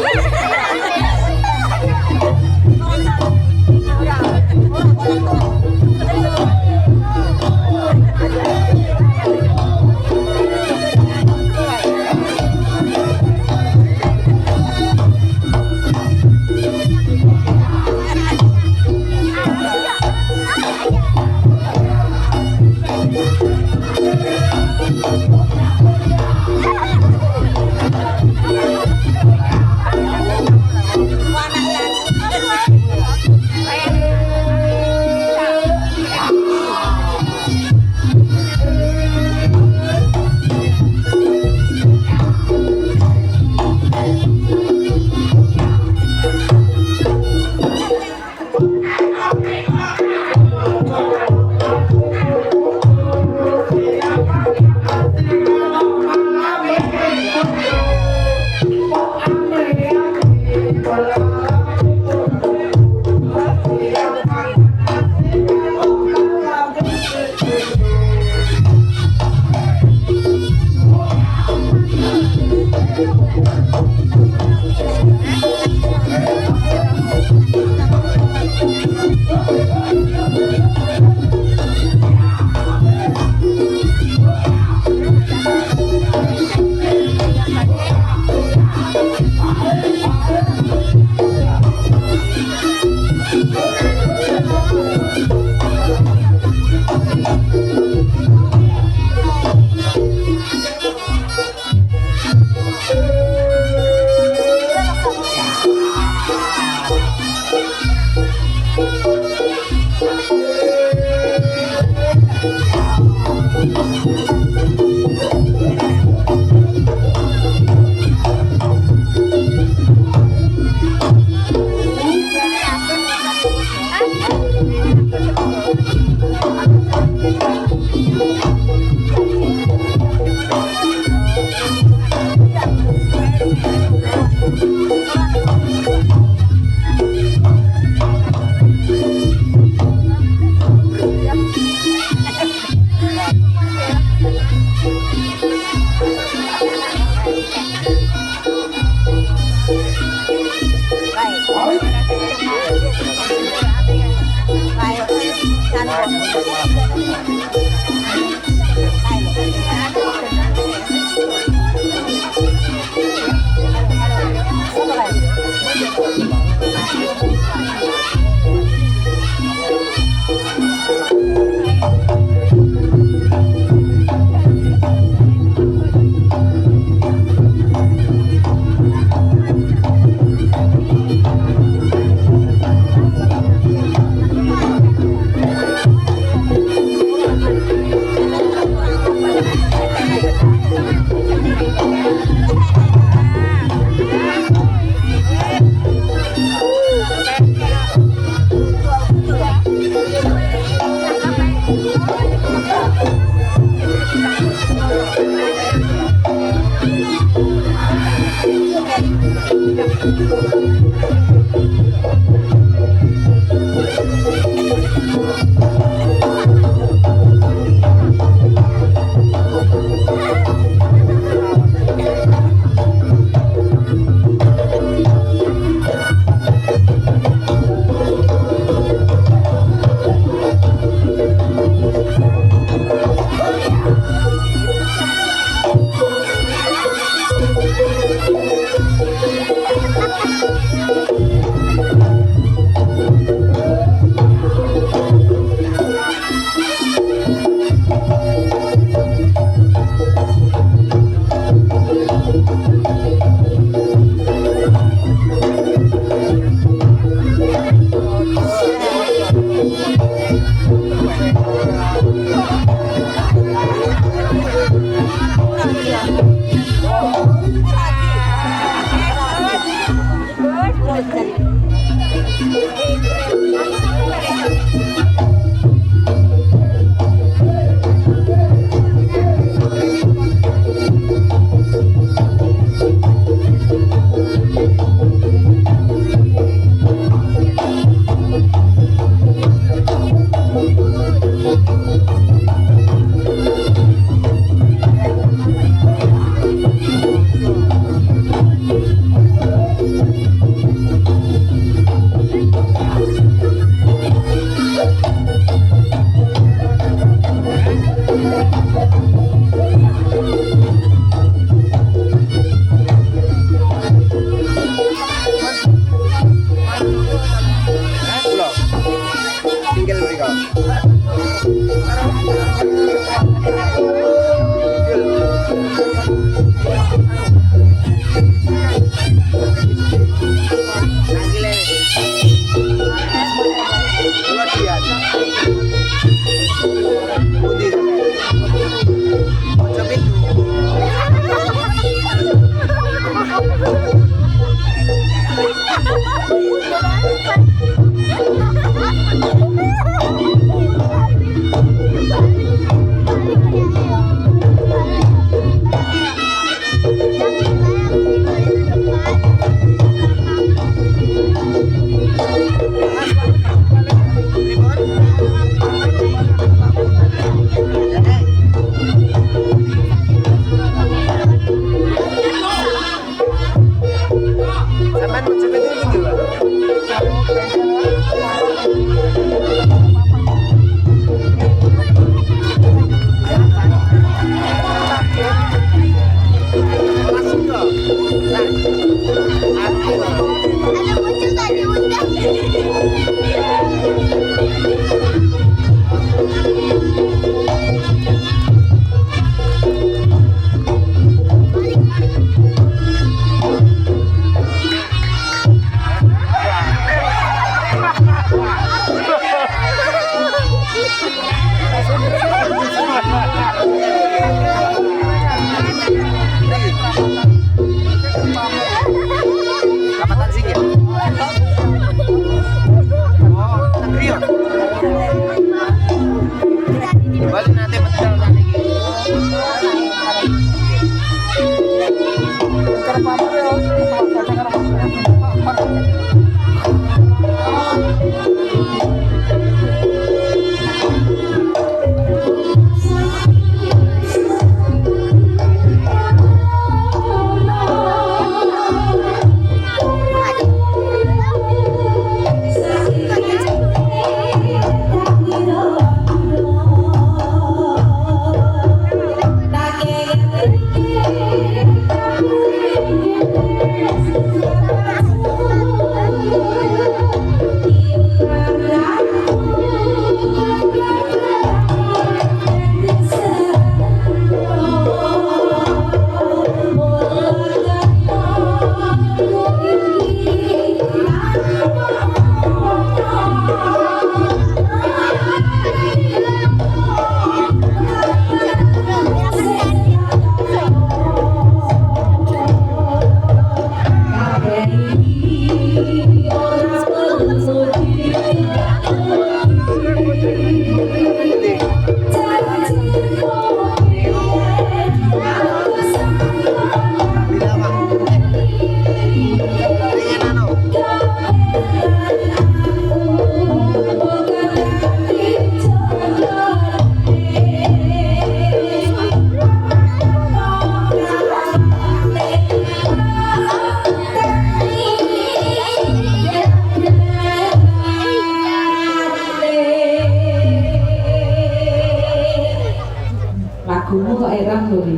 Lagumu kok erang lho Ri.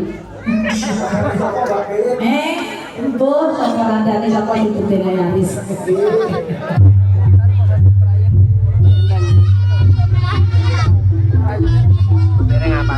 Mbah sapa randane sapa YouTube Yaris. Dereng apa?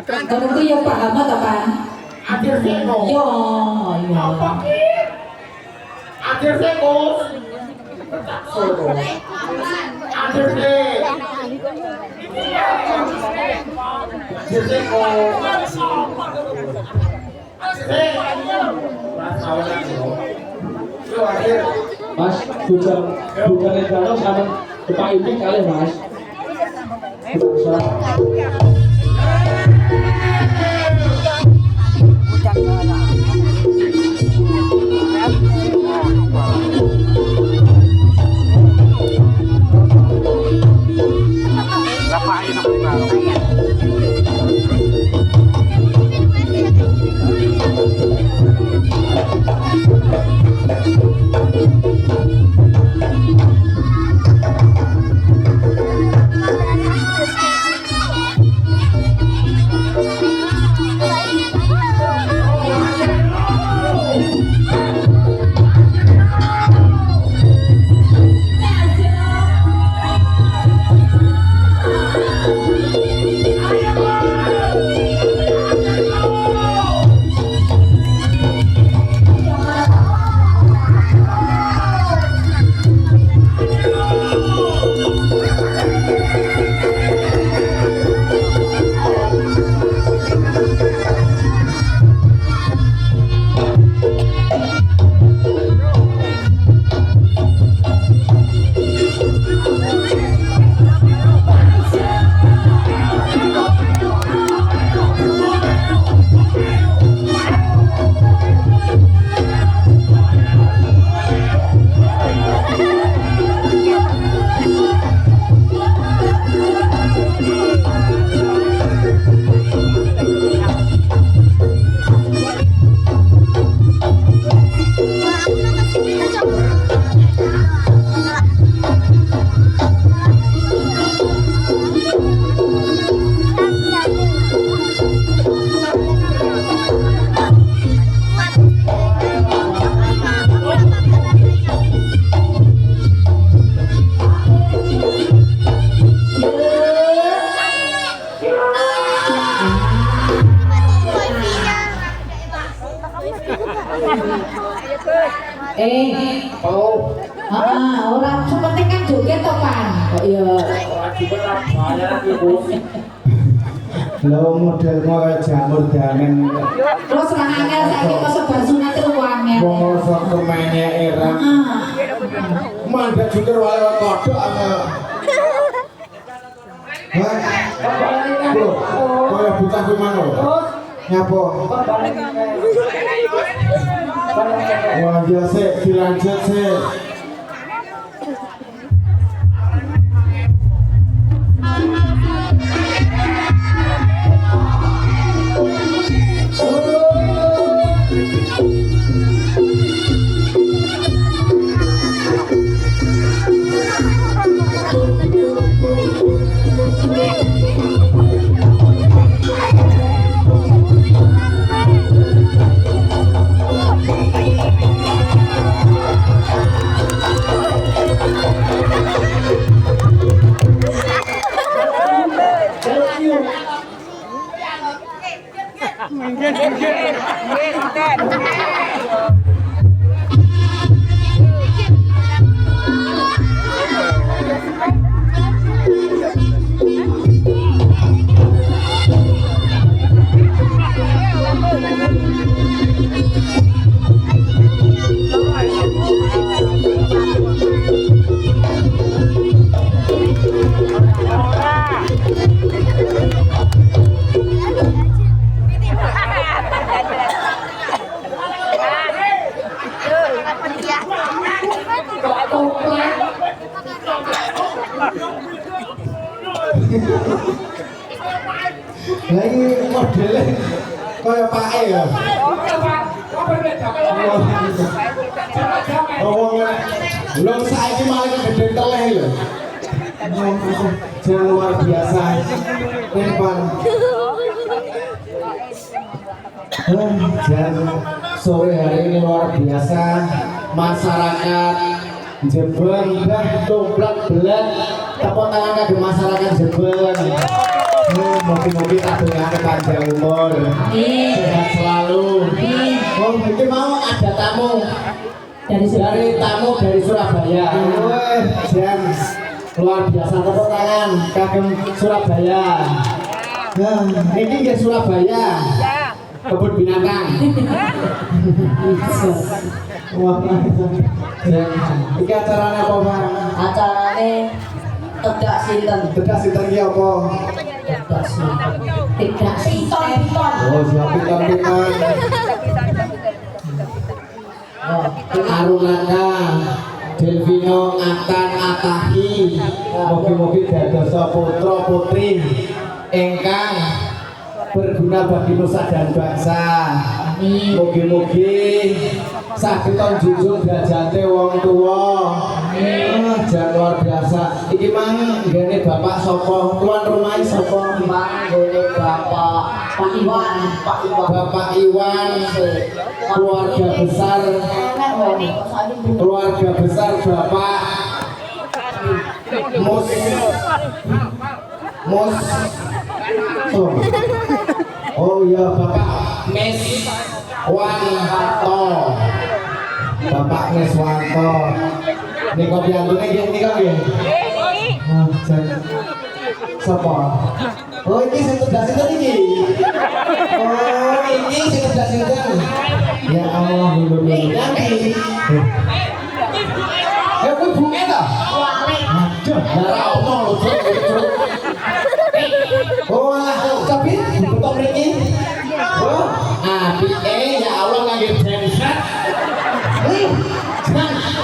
Kalau itu yang paham atau kan? Akhir seko. Yo, yo. Apa ki? Akhir seko. Akhir seko. Akhir seko. Mas, bukan Edano sama Pak Iping kali Mas. Oh, Orang sepenting kan joget toh Pan. Oh iya. Lo model mau jamur damen. Terus rahangnya saiki kok sebar sunat ruangnya. Bongso kemenya era. Mandek jujur wae kodok ana. Kaya bocah kuwi mang. Nyapa? Wah, ya sik dilanjut sik. Lagi modelnya kaya pae ya. Belum saiki malah gede teleh lho. Jangan luar biasa. Tempan. Dan sore hari ini luar biasa. Masyarakat Jember dan domplak belat. Tepuk tangan kagem masyarakat Jember. Mungkin-mungkin tak dengan panjang umur, sehat selalu. Oh, mungkin mau ada tamu dari Surabaya. Jam luar biasa, tepuk tangan kagem Surabaya. Ini dia Surabaya, kebun binatang. Wah, ini acaranya apa Pak? Acarane tedak sinten. Tegas interview apa? Tidak sinten. Oh, siap piton-piton. Arunaka Delvino akan Atahi mugi-mugi dadosa putra putri ingkang berguna bagi nusa dan bangsa. Mugi-mugi saged junjung derajate wong tuwa. Jan luar biasa. Iki mang nggene Bapak sapa? Tuan rumah sapa? Manggone Pak Iwan. Bapak Iwan, keluarga besar Bapak Mus oh ya Bapak Meswanto. Bapak Meswanto. Ini kopi antune ini kan nggih. Sapa? Oh ini sing tegas sinten iki? Oh ini sing tegas sinten? Ya Allah, lho. Kuwi bunge ta? Aduh, ora ono lho, Cuk. Oh alah, tapi betok mriki. Oh, apike ya Allah ngangge genset.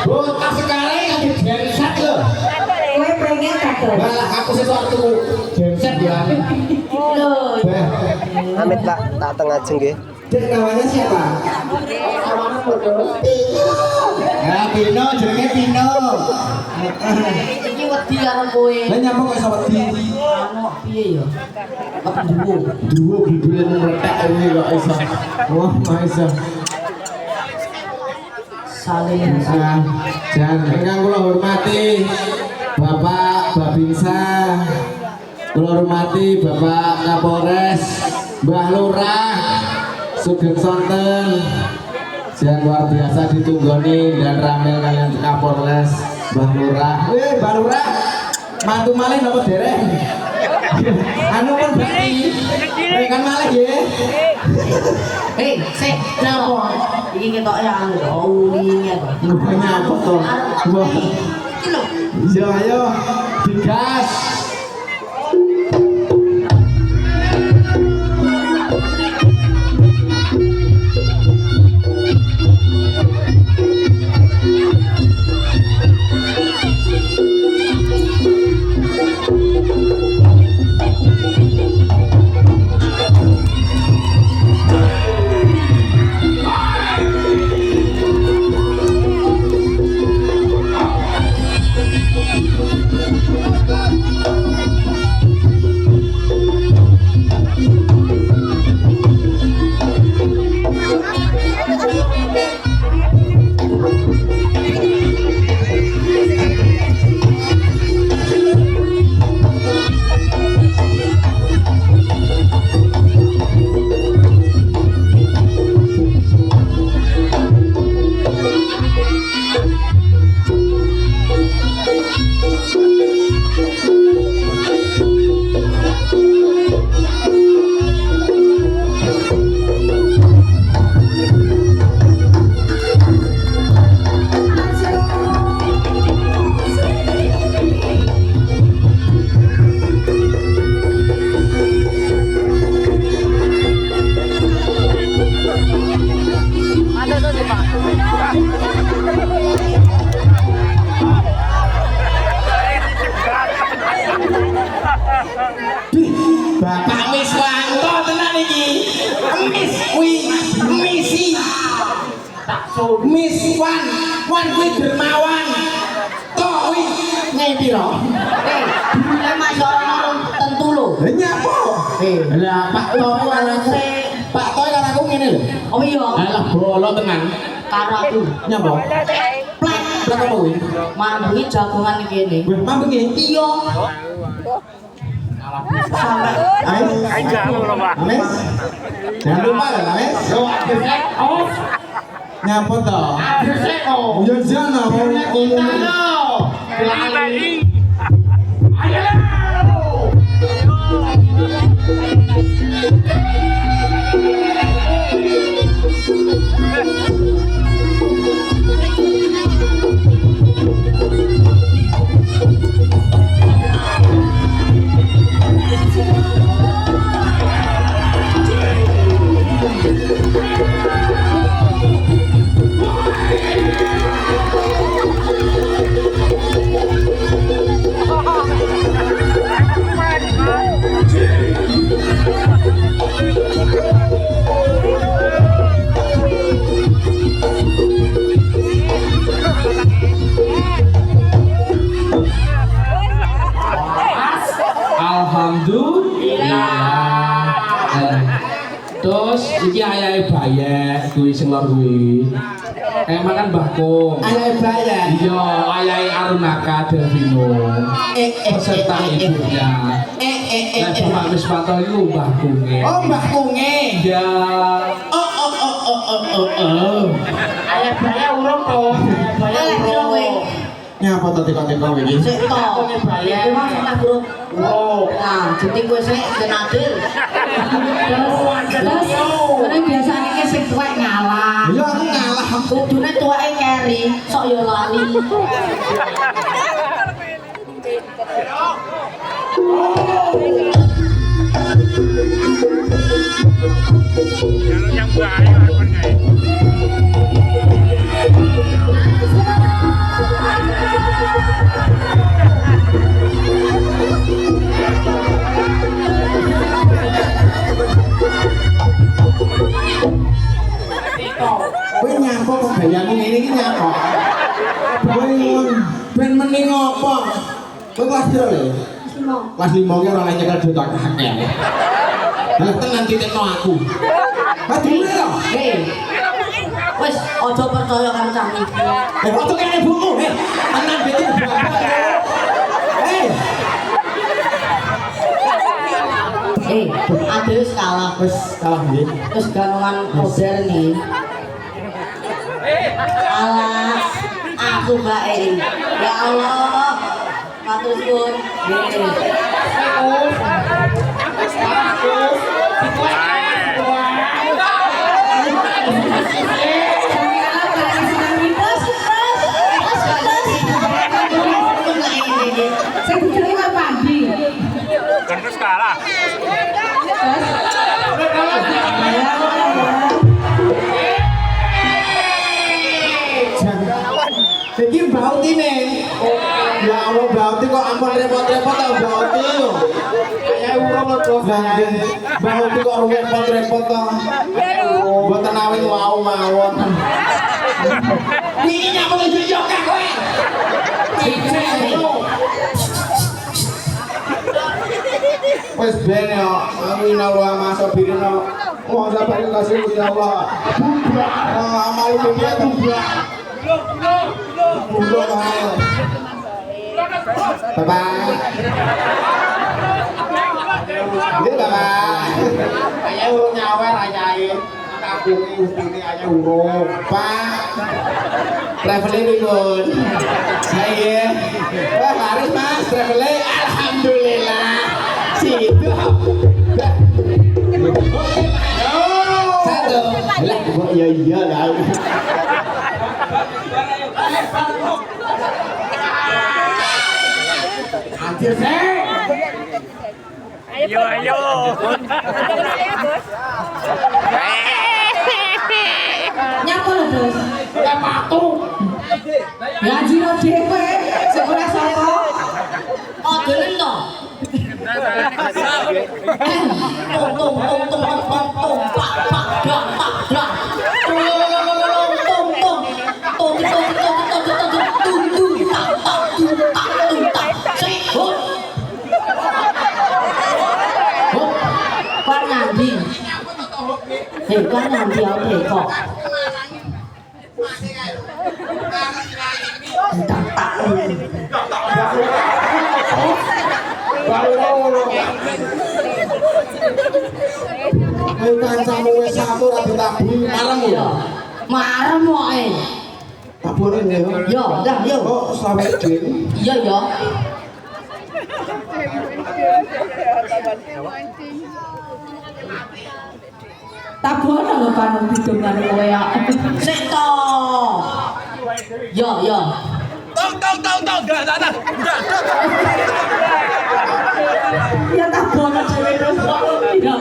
Botak sekarang ngangge genset lho. Kowe pengen kakek. Malah aku sesuatu genset ya. Loh. Amit tak tengah nggih. Dek namanya siapa? Ya Pino, jenenge Pino. Iki wedi karo kowe. Lah nyapa kok iso wedi? Anu piye ya? Apa duwo? Duwo gidule meletak ini kok iso. Wah, iso. Saling Jan ingkang kula hormati Bapak Babinsa. Kula hormati Bapak Kapolres, Mbah Lurah, Sugeng sonten yang luar biasa ditunggoni dan ramel kalian Kapolres Mbah Lurah. Mbah Lurah mantu malih napa dereng? Anu pun berarti rekan malih ya. Sik, napa? Iki ketok ya anu, ulinya kok. Ngupanya apa toh? Wah. Iki lho. Iya ayo digas. Bapak Miswanto tenan iki. Misi. Miss Wan kuwi dermawan. Tok kuwi nyai piro? Lah masuk orang tentu lho. Lah nyapa? Lah Pak Tok anakku. Pak Tok karo aku ngene lho. Oh iya, Alah bolo tenan. karo aku. Nyapa? Plek, Plek apa kuwi? mambengi jagongan iki kene. Wih, mambengi. Iya. Sampai Ames. Jangan lupa ya, Ames. Yo, akhirnya off. Nyapa toh? Akhirnya off. Ya jangan mau Kita lo. Ayo. Terus iki ayahe bayek kuwi sing lor kuwi. Emang kan mbahku. Ayahe bayek. Iya, ayahe Arunaka Delvino. Peserta ibunya. Lah Bapak Miswanto iku mbahku nge. Oh, Mbah Kunge. Iya. Ayah saya urung kok. Oleh piro kowe? Nyapa to teko-teko iki? Sik to. bayar. Memang salah buruk. Oh. Nah, jeneng kowe sik ben adil. Terus ini biasanya ki sing tuwek ngalah. Ya aku ngalah. Kudune tuweke keri, sok yo lali. Yang bahaya akan kayak Kowe nyapa kok gayamu ngene iki nyapa? Kowe ben mending apa? Kowe kelas piro lho? Kelas 5 ki ora nyekel duit akeh. Lah tenan titikno aku. Ha dhewe lho. Wis aja percaya karo cah iki. Foto kene buku. Tenan bete bapak. Ade wis kalah. Wis kalah nggih. Terus ganungan modern nih. Alah, aku Mbak Eri. Ya Allah. Matur suwun. Saya diterima pagi. Kan wis kalah. Jadi bauti nih. Ya Allah bauti kok ampun repot-repot tau bauti lho. Kayak urung lho terus bauti kok repot-repot tau. Mboten awin wau mawon. Iki nyapa lho yo kak kowe. Wes ben yo, amin Allah masuk birino. Mohon sabar kasih Gusti Allah. Amal dunia tubrak. Belum mahal. Bapak. Ini bapak. Ayah urung nyawer ayahin. Kabungi ini ayah urung. Pak. Traveling ikut. Saya. Wah laris mas traveling. Alhamdulillah. Situ. Satu. Iya iya lah. Hadir sih. Ayo ayo. Nyapa lho, Bos? Ya patu. Ngaji lo dhewe, sing ora sapa. Oh, delen to. Tung tung tung tung tung tung pak pak drak pak drak. Tung tung tung tung tung tung tung tak tak tung tak tung tak. Sik, hut. Hut. Pan ngandi. Pan ngandi oke kok. Tak tak. Kancamu wis satu ra ditaburi marem ya. Marem wae. Tabure nggih. Yo, dah yo. Kok sampe dhewe. Iya yo. Tabono lho panung bidung karo kowe ya. Sik to. Yo yo. Ya tabono dhewe terus. Ya.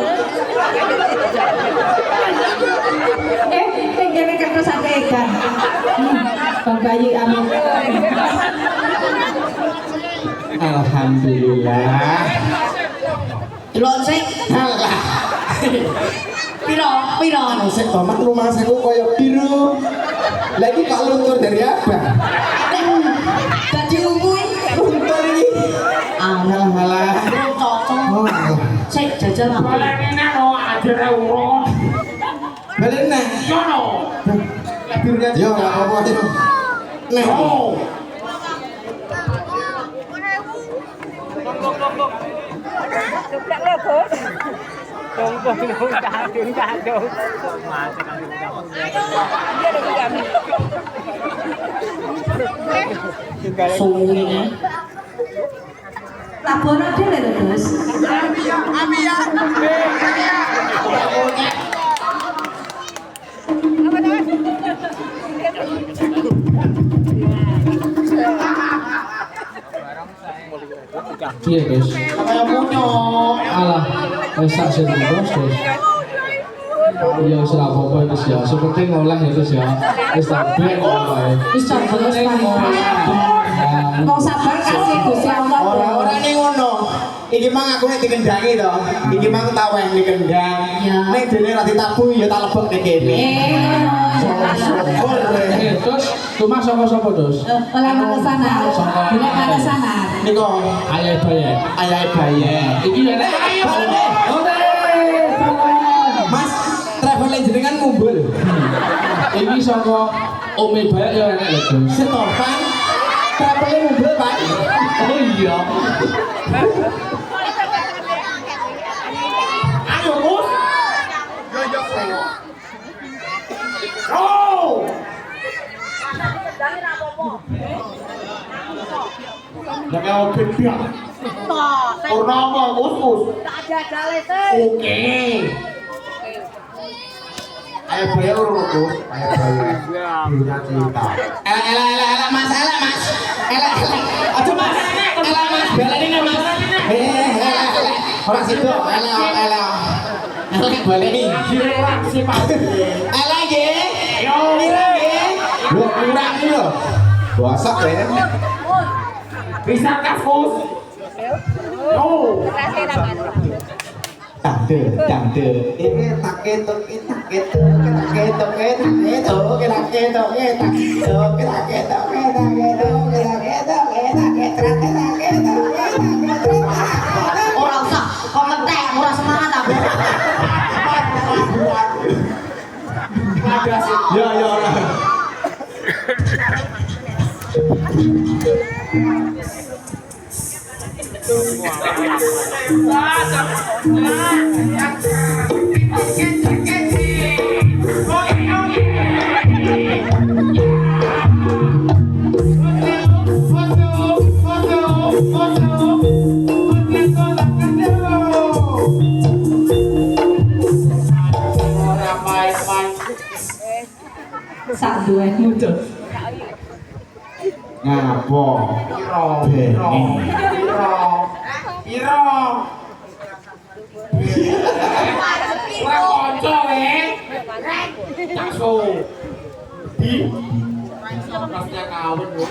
Kene kertas atekan. Bang Bayu amin. Alhamdulillah. Delok sik. Alah. Piro? Piro? Sik tomat rumah saya koyo biru. Lagi kok luntur dari apa? Dadi unggui. Luntur iki. Alah. Cocok. Sik jajal aku. Boleh enak no ada urung. Balen neh. Yo no. Birunya yo enggak apa-apa itu. Neh. Oh. Suwine. Tabono dhewe lho, Bos. Iya guys. Kayak punya. Alah, wis sak sing terus guys. Ya wis ora apa-apa wis ya. Sing penting oleh ya guys ya. Wis tak ben wae. Wis coba wis Mau sabar kasih Gusti Allah. Ora ning ngono. Iki mang aku nek dikendangi to. Iki mang tau yang dikendang. Nek dene ra ditabuhi ya tak lebok ning kene. Terus cuma sapa-sapa terus? Oleh mana sana? Bila mana sana? Niko Ayah baye. ayah bayi. Iki ya nek Mas, traveling jenengan ngumpul. iki saka Ome baye ya enek lho guys. Setopan traveling ngumpul, Pak. Oh iya. Jangan oke dia. Purnama us. Oke. Ayo bayar urutku. Ayo bayar. Dunia cinta. Elah mas. Aduh mas. Elah mas, balenin mas. Orang situ. Elah. Baleni. Elah nggih. Yo. Lu kurang iki lho. Bosak ya. Bisa kasus. Yo. Tante. Ora usah, kok ngetek, ora semangat aku. Ya. Sak duwekmu tuh. Ngapo? Iro. Ora kanca Takso. Di. Pasnya kawin lho.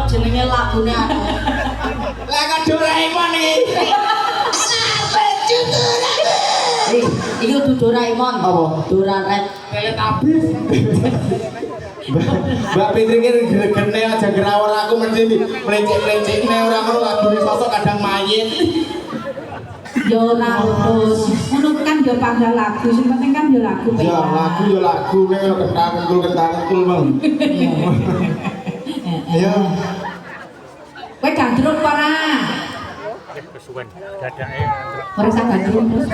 Jenenge lagune anu. Lagu Doraemon iki. Iki kudu Doraemon. Apa? Doraret. Teletubbies. Mbak Fitri ki gene aja gerawon aku mesti melencek-lencekne ora ngono lagune sosok kadang mayit. Ya ora terus. Ngono kan ya panggal lagu, sing penting kan ya lagu. Ya lagu nek yo kentang-kentang Bang. Ayo. Kowe gandrung apa ora? Kesuwen dadake. Ora usah gandrung terus.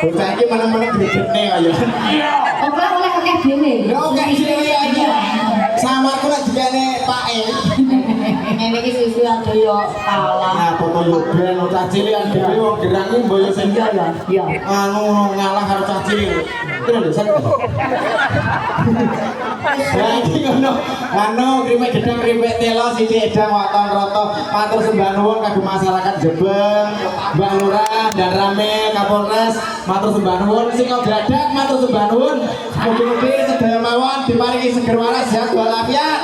Bocah iki meneng-meneng gregene kaya. Ora oleh akeh dhewe. Ya oke dhewe aja. Samarku lek dikene Pak E. Ngene iki susu ada yo kalah. Nah, foto yo ben cah cilik dhewe wong gerangi mboyo sing Iya ya, iya. anu ngalah karo cah cilik. Kira lho sak. Lah iki ngono. Anu krimek gedang krimek telo sithik edang waton roto. Matur sembah nuwun kagem masyarakat Jebeng, Mbak Lurah dan Rame Kapolres. Matur sembah nuwun sing gladak matur sembah nuwun. Mugi-mugi sedaya mawon diparingi seger waras sehat walafiat.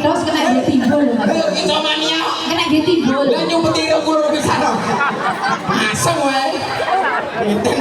Terus kena dia timbul lho Mas. Iso mania. Kena dia timbul. Lah nyumpeti 20 pisan. Maseng wae. Enten.